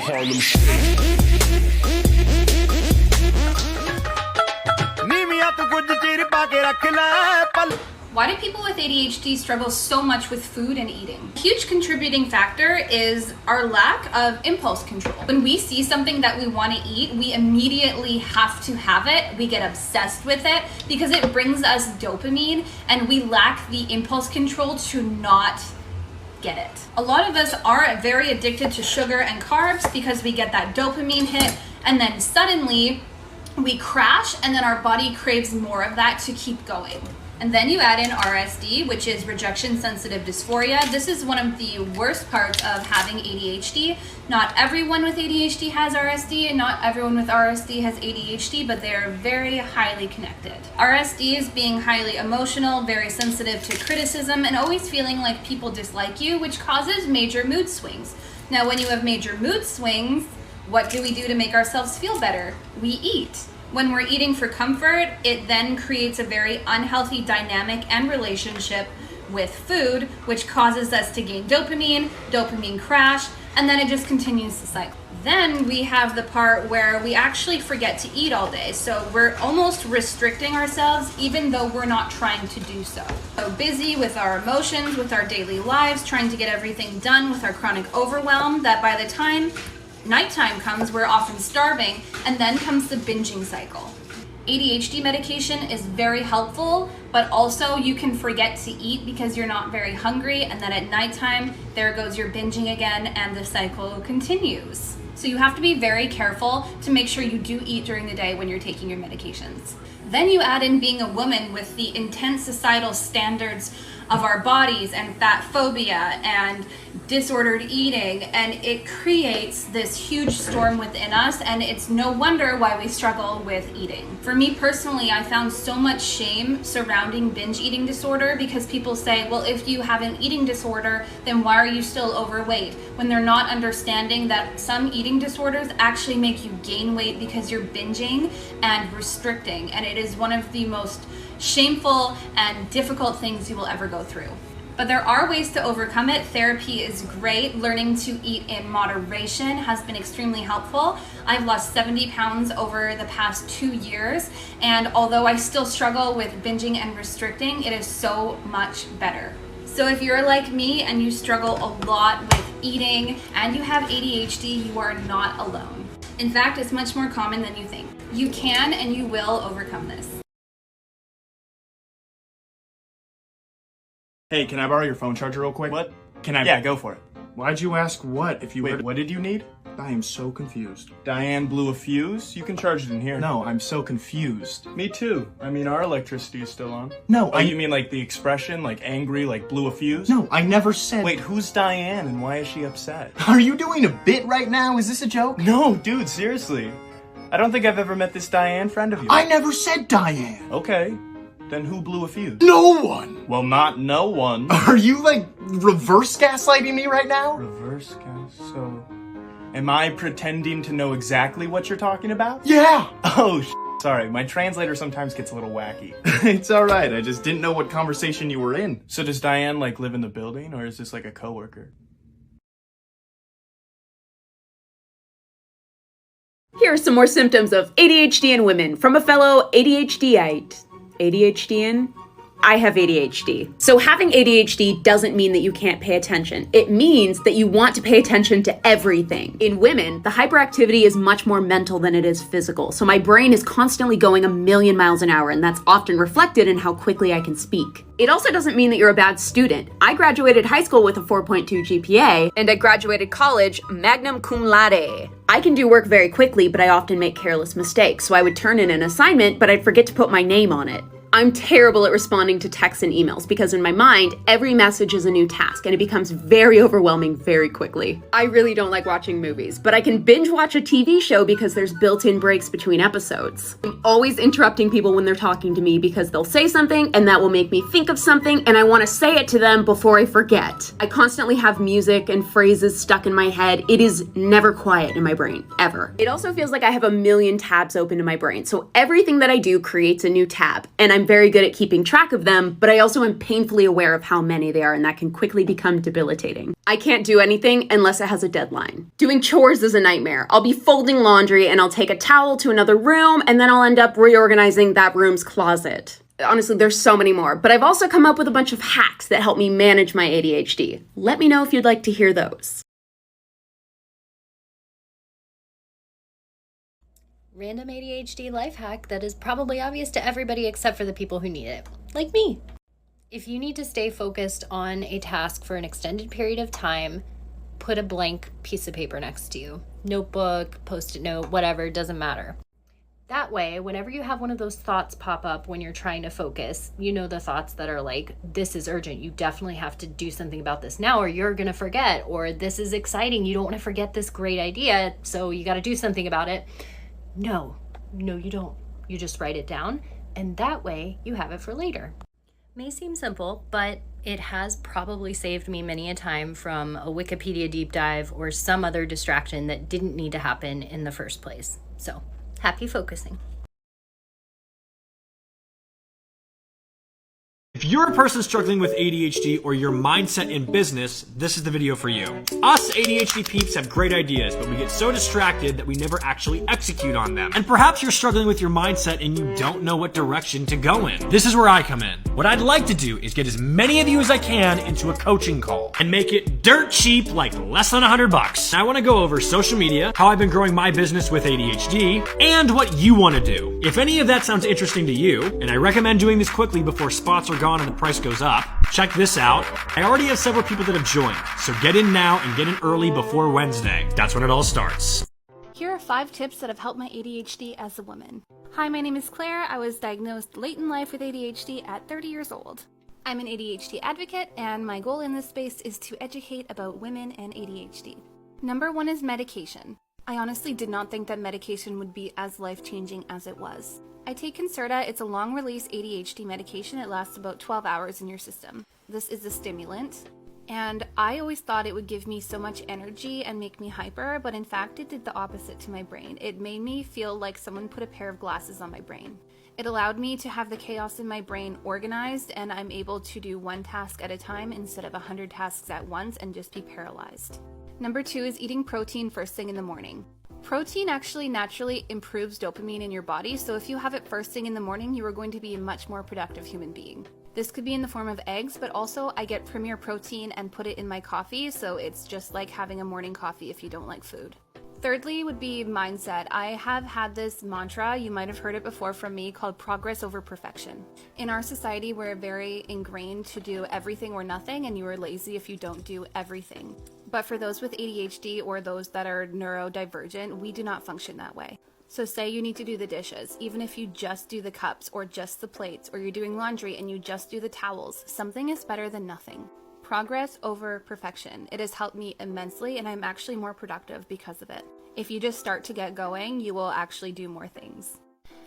Harlem Shake. Why do people with ADHD struggle so much with food and eating? A huge contributing factor is our lack of impulse control. When we see something that we want to eat, we immediately have to have it. We get obsessed with it because it brings us dopamine, and we lack the impulse control to not get it. A lot of us are very addicted to sugar and carbs because we get that dopamine hit, and then suddenly we crash, and then our body craves more of that to keep going. And then you add in RSD, which is rejection sensitive dysphoria. This is one of the worst parts of having ADHD. Not everyone with ADHD has RSD, and not everyone with RSD has ADHD, but they are very highly connected. RSD is being highly emotional, very sensitive to criticism, and always feeling like people dislike you, which causes major mood swings. Now, when you have major mood swings, what do we do to make ourselves feel better? We eat. When we're eating for comfort, it then creates a very unhealthy dynamic and relationship with food, which causes us to gain dopamine crash, and then it just continues the cycle. Then we have the part where we actually forget to eat all day. So we're almost restricting ourselves even though we're not trying to do so. So busy with our emotions, with our daily lives, trying to get everything done with our chronic overwhelm, that by the time nighttime comes, we're often starving, and then comes the binging cycle. ADHD medication is very helpful, but also you can forget to eat because you're not very hungry, and then at nighttime, there goes your binging again, and the cycle continues. So you have to be very careful to make sure you do eat during the day when you're taking your medications. Then you add in being a woman with the intense societal standards of our bodies and fat phobia and disordered eating, and it creates this huge storm within us, and it's no wonder why we struggle with eating. For me personally, I found so much shame surrounding binge eating disorder because people say, well, if you have an eating disorder, then why are you still overweight? When they're not understanding that some eating disorders actually make you gain weight because you're binging and restricting, and it is one of the most shameful and difficult things you will ever go through. But there are ways to overcome it. Therapy is great. Learning to eat in moderation has been extremely helpful. I've lost 70 pounds over the past 2 years, and although I still struggle with binging and restricting, it is so much better. So if you're like me and you struggle a lot with eating and you have ADHD, you are not alone. In fact, it's much more common than you think. You can and you will overcome this. Hey, can I borrow your phone charger real quick? What? Can I? Yeah, go for it. Why'd you ask what if you Wait, heard? what did you need? I am so confused. Diane blew a fuse? You can charge it in here. No, I'm so confused. Me too. I mean, our electricity is still on. No, Oh, you mean like the expression, like angry, like blew a fuse? No, I never said. Wait, who's Diane and why is she upset? Are you doing a bit right now? Is this a joke? No, dude, seriously. I don't think I've ever met this Diane friend of yours. I never said Diane. Okay. Then who blew a fuse? No one. Well, not no one. Are you like reverse gaslighting me right now? Reverse gas? So, am I pretending to know exactly what you're talking about? Yeah. Oh, sorry. My translator sometimes gets a little wacky. It's all right. I just didn't know what conversation you were in. So does Diane like live in the building, or is this like a coworker? Here are some more symptoms of ADHD in women from a fellow ADHDite. ADHDian? I have ADHD. So having ADHD doesn't mean that you can't pay attention. It means that you want to pay attention to everything. In women, the hyperactivity is much more mental than it is physical. So my brain is constantly going 1,000,000 miles an hour, and that's often reflected in how quickly I can speak. It also doesn't mean that you're a bad student. I graduated high school with a 4.2 GPA, and I graduated college magna cum laude. I can do work very quickly, but I often make careless mistakes. So I would turn in an assignment, but I'd forget to put my name on it. I'm terrible at responding to texts and emails because in my mind, every message is a new task and it becomes very overwhelming very quickly. I really don't like watching movies, but I can binge watch a TV show because there's built-in breaks between episodes. I'm always interrupting people when they're talking to me because they'll say something and that will make me think of something and I want to say it to them before I forget. I constantly have music and phrases stuck in my head. It is never quiet in my brain, ever. It also feels like I have 1,000,000 tabs open in my brain, so everything that I do creates a new tab, and I'm I'm very good at keeping track of them, but I also am painfully aware of how many they are, and that can quickly become debilitating. I can't do anything unless it has a deadline. Doing chores is a nightmare. I'll be folding laundry and I'll take a towel to another room, and then I'll end up reorganizing that room's closet. Honestly, there's so many more, but I've also come up with a bunch of hacks that help me manage my ADHD. Let me know if you'd like to hear those. Random ADHD life hack that is probably obvious to everybody except for the people who need it, like me. If you need to stay focused on a task for an extended period of time, put a blank piece of paper next to you. Notebook, post-it note, whatever, doesn't matter. That way, whenever you have one of those thoughts pop up when you're trying to focus, you know the thoughts that are like, this is urgent, you definitely have to do something about this now or you're gonna forget, or this is exciting, you don't wanna forget this great idea, so you gotta do something about it. No, you don't. You just write it down, and that way you have it for later. May seem simple, but it has probably saved me many a time from a Wikipedia deep dive or some other distraction that didn't need to happen in the first place. So, happy focusing. If you're a person struggling with ADHD or your mindset in business, this is the video for you. Us ADHD peeps have great ideas, but we get so distracted that we never actually execute on them. And perhaps you're struggling with your mindset and you don't know what direction to go in. This is where I come in. What I'd like to do is get as many of you as I can into a coaching call and make it dirt cheap, like less than $100. I want to go over social media, how I've been growing my business with ADHD, and what you want to do. If any of that sounds interesting to you, and I recommend doing this quickly before spots are gone and the price goes up, check this out. I already have several people that have joined, so get in now and get in early before Wednesday. That's when it all starts. Here are 5 tips that have helped my ADHD as a woman. Hi, my name is Claire. I was diagnosed late in life with ADHD at 30 years old. I'm an ADHD advocate, and my goal in this space is to educate about women and ADHD. Number 1 is medication. I honestly did not think that medication would be as life-changing as it was. I take Concerta. It's a long-release ADHD medication. It lasts about 12 hours in your system. This is a stimulant, and I always thought it would give me so much energy and make me hyper, but in fact it did the opposite to my brain. It made me feel like someone put a pair of glasses on my brain. It allowed me to have the chaos in my brain organized, and I'm able to do one task at a time instead of 100 tasks at once and just be paralyzed. Number 2 is eating protein first thing in the morning. Protein actually naturally improves dopamine in your body, so if you have it first thing in the morning, you are going to be a much more productive human being. This could be in the form of eggs, but also I get Premier Protein and put it in my coffee, so it's just like having a morning coffee if you don't like food. Thirdly would be mindset. I have had this mantra, you might have heard it before from me, called progress over perfection. In our society, we're very ingrained to do everything or nothing, and you are lazy if you don't do everything. But for those with ADHD or those that are neurodivergent, we do not function that way. So say you need to do the dishes, even if you just do the cups or just the plates, or you're doing laundry and you just do the towels, something is better than nothing. Progress over perfection. It has helped me immensely, and I'm actually more productive because of it. If you just start to get going, you will actually do more things.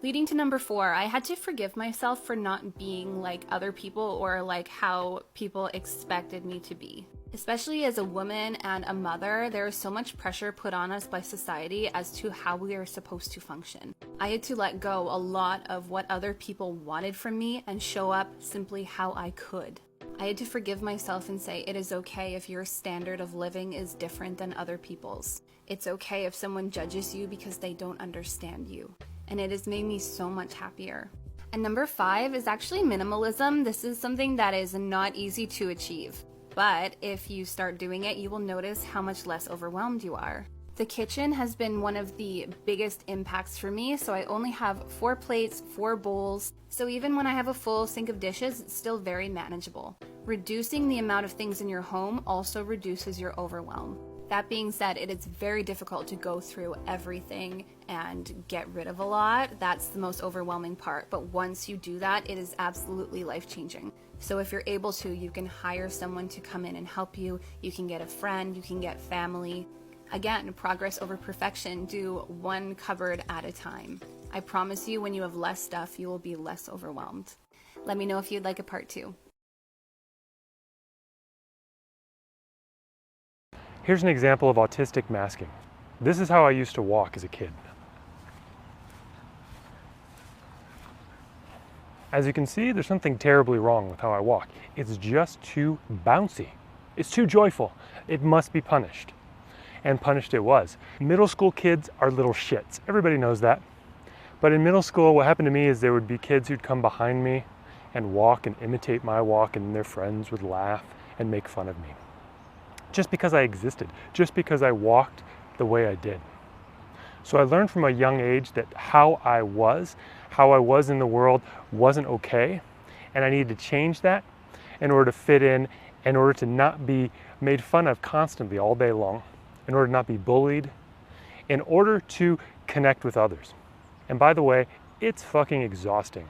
Leading to number 4, I had to forgive myself for not being like other people or like how people expected me to be. Especially as a woman and a mother, there is so much pressure put on us by society as to how we are supposed to function. I had to let go a lot of what other people wanted from me and show up simply how I could. I had to forgive myself and say it is okay if your standard of living is different than other people's. It's okay if someone judges you because they don't understand you. And it has made me so much happier. And number 5 is actually minimalism. This is something that is not easy to achieve. But if you start doing it, you will notice how much less overwhelmed you are. The kitchen has been one of the biggest impacts for me, so I only have 4 plates, 4 bowls, so even when I have a full sink of dishes, it's still very manageable. Reducing the amount of things in your home also reduces your overwhelm. That being said, it is very difficult to go through everything and get rid of a lot. That's the most overwhelming part, but once you do that, it is absolutely life-changing. So if you're able to, you can hire someone to come in and help you. You can get a friend, you can get family. Again, progress over perfection. Do one cupboard at a time. I promise you, when you have less stuff, you will be less overwhelmed. Let me know if you'd like a part 2. Here's an example of autistic masking. This is how I used to walk as a kid. As you can see, there's something terribly wrong with how I walk. It's just too bouncy. It's too joyful. It must be punished. And punished it was. Middle school kids are little shits. Everybody knows that. But in middle school, what happened to me is there would be kids who'd come behind me and walk and imitate my walk, and their friends would laugh and make fun of me. Just because I existed, just because I walked the way I did. So I learned from a young age that how I was in the world wasn't okay, and I needed to change that in order to fit in order to not be made fun of constantly all day long, in order to not be bullied, in order to connect with others. And by the way, it's fucking exhausting.